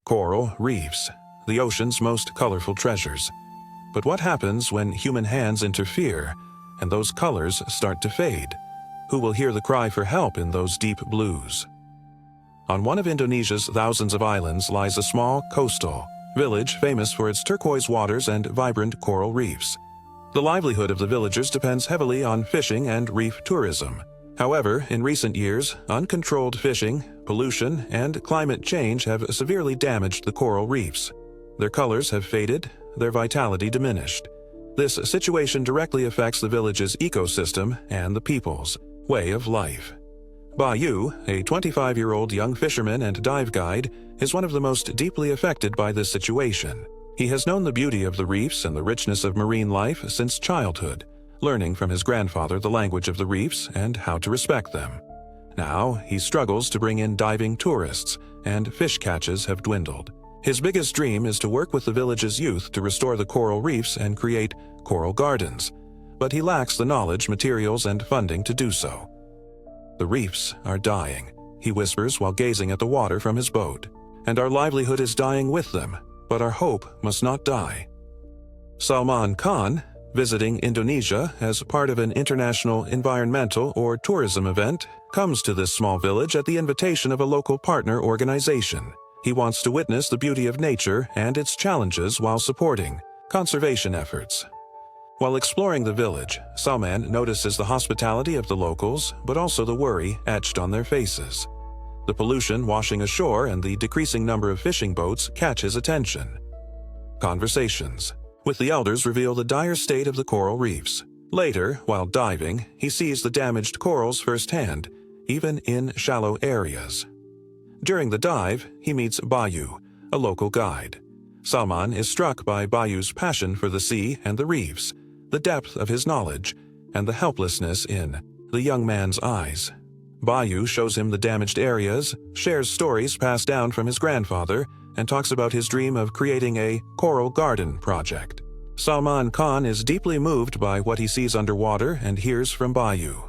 Coral reefs, the ocean's most colorful treasures. But what happens when human hands interfere and those colors start to fade? Who will hear the cry for help in those deep blues? On one of Indonesia's thousands of islands lies a small coastal village famous for its turquoise waters and vibrant coral reefs. The livelihood of the villagers depends heavily on fishing and reef tourism. However, in recent years, uncontrolled fishing, pollution, and climate change have severely damaged the coral reefs. Their colors have faded, their vitality diminished. This situation directly affects the village's ecosystem and the people's way of life. Bayu, a 25-year-old young fisherman and dive guide, is one of the most deeply affected by this situation. He has known the beauty of the reefs and the richness of marine life since childhood, learning from his grandfather the language of the reefs and how to respect them. Now, he struggles to bring in diving tourists, and fish catches have dwindled. His biggest dream is to work with the village's youth to restore the coral reefs and create coral gardens, but he lacks the knowledge, materials, and funding to do so. "The reefs are dying," he whispers while gazing at the water from his boat. "And our livelihood is dying with them, but our hope must not die." Salman Khan, visiting Indonesia as part of an international environmental or tourism event, comes to this small village at the invitation of a local partner organization. He wants to witness the beauty of nature and its challenges while supporting conservation efforts. While exploring the village, Salman notices the hospitality of the locals, but also the worry etched on their faces. The pollution washing ashore and the decreasing number of fishing boats catch his attention. Conversations with the elders reveal the dire state of the coral reefs. Later, while diving, he sees the damaged corals firsthand, even in shallow areas. During the dive, he meets Bayu, a local guide. Salman is struck by Bayu's passion for the sea and the reefs, the depth of his knowledge, and the helplessness in the young man's eyes. Bayu shows him the damaged areas, shares stories passed down from his grandfather, and talks about his dream of creating a coral garden project. Salman Khan is deeply moved by what he sees underwater and hears from Bayu.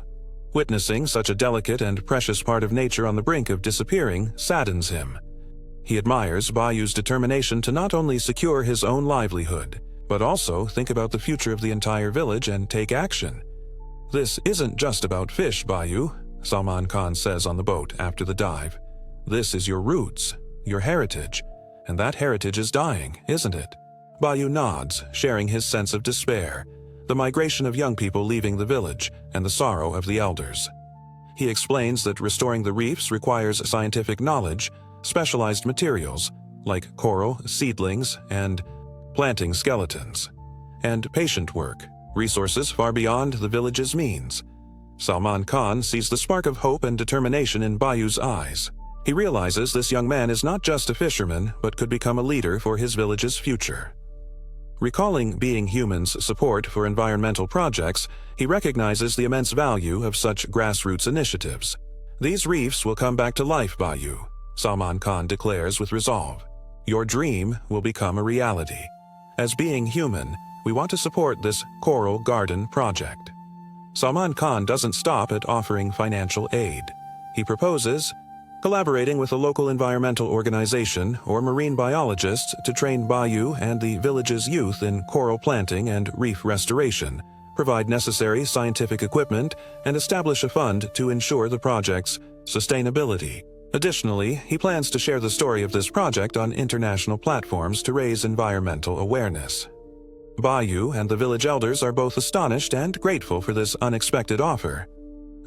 Witnessing such a delicate and precious part of nature on the brink of disappearing saddens him. He admires Bayu's determination to not only secure his own livelihood, but also think about the future of the entire village and take action. "This isn't just about fish, Bayu," Salman Khan says on the boat after the dive. "This is your roots, your heritage, and that heritage is dying, isn't it?" Bayu nods, sharing his sense of despair, the migration of young people leaving the village, and the sorrow of the elders. He explains that restoring the reefs requires scientific knowledge, specialized materials, like coral, seedlings, and planting skeletons, and patient work, resources far beyond the village's means. Salman Khan sees the spark of hope and determination in Bayu's eyes. He realizes this young man is not just a fisherman, but could become a leader for his village's future. Recalling Being Human's support for environmental projects, he recognizes the immense value of such grassroots initiatives. "These reefs will come back to life, Bayu," Salman Khan declares with resolve. "Your dream will become a reality. As Being Human, we want to support this coral garden project." Salman Khan doesn't stop at offering financial aid. He proposes collaborating with a local environmental organization or marine biologists to train Bayu and the village's youth in coral planting and reef restoration, provide necessary scientific equipment, and establish a fund to ensure the project's sustainability. Additionally, he plans to share the story of this project on international platforms to raise environmental awareness. Bayu and the village elders are both astonished and grateful for this unexpected offer.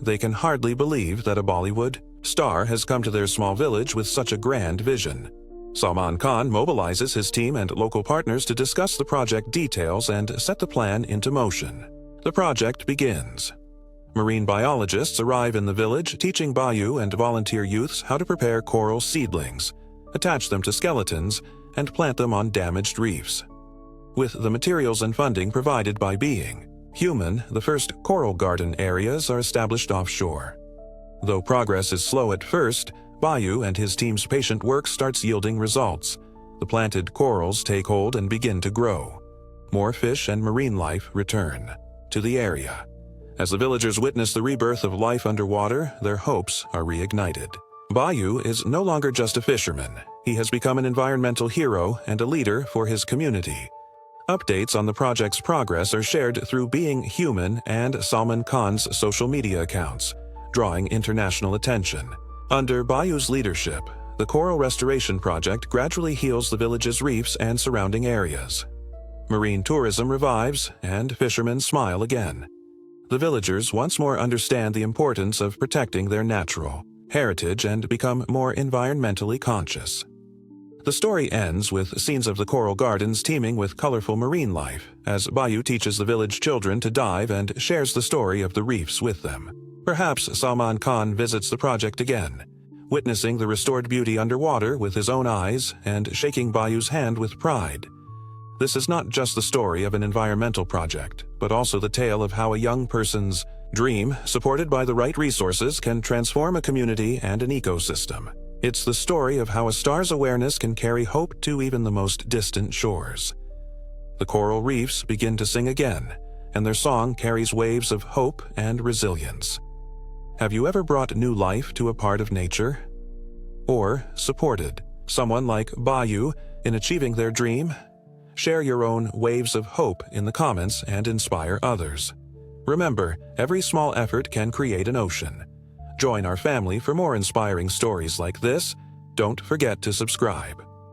They can hardly believe that a Bollywood star has come to their small village with such a grand vision. Salman Khan mobilizes his team and local partners to discuss the project details and set the plan into motion. The project begins. Marine biologists arrive in the village, teaching Bayu and volunteer youths how to prepare coral seedlings, attach them to skeletons, and plant them on damaged reefs. With the materials and funding provided by Being Human, the first coral garden areas are established offshore. Though progress is slow at first, Bayu and his team's patient work starts yielding results. The planted corals take hold and begin to grow. More fish and marine life return to the area. As the villagers witness the rebirth of life underwater, their hopes are reignited. Bayu is no longer just a fisherman. He has become an environmental hero and a leader for his community. Updates on the project's progress are shared through Being Human and Salman Khan's social media accounts, drawing international attention. Under Bayu's leadership, the coral restoration project gradually heals the village's reefs and surrounding areas. Marine tourism revives, and fishermen smile again. The villagers once more understand the importance of protecting their natural heritage and become more environmentally conscious. The story ends with scenes of the coral gardens teeming with colorful marine life, as Bayu teaches the village children to dive and shares the story of the reefs with them. Perhaps Salman Khan visits the project again, witnessing the restored beauty underwater with his own eyes and shaking Bayu's hand with pride. This is not just the story of an environmental project, but also the tale of how a young person's dream, supported by the right resources, can transform a community and an ecosystem. It's the story of how a star's awareness can carry hope to even the most distant shores. The coral reefs begin to sing again, and their song carries waves of hope and resilience. Have you ever brought new life to a part of nature? Or supported someone like Bayu in achieving their dream? Share your own waves of hope in the comments and inspire others. Remember, every small effort can create an ocean. Join our family for more inspiring stories like this. Don't forget to subscribe.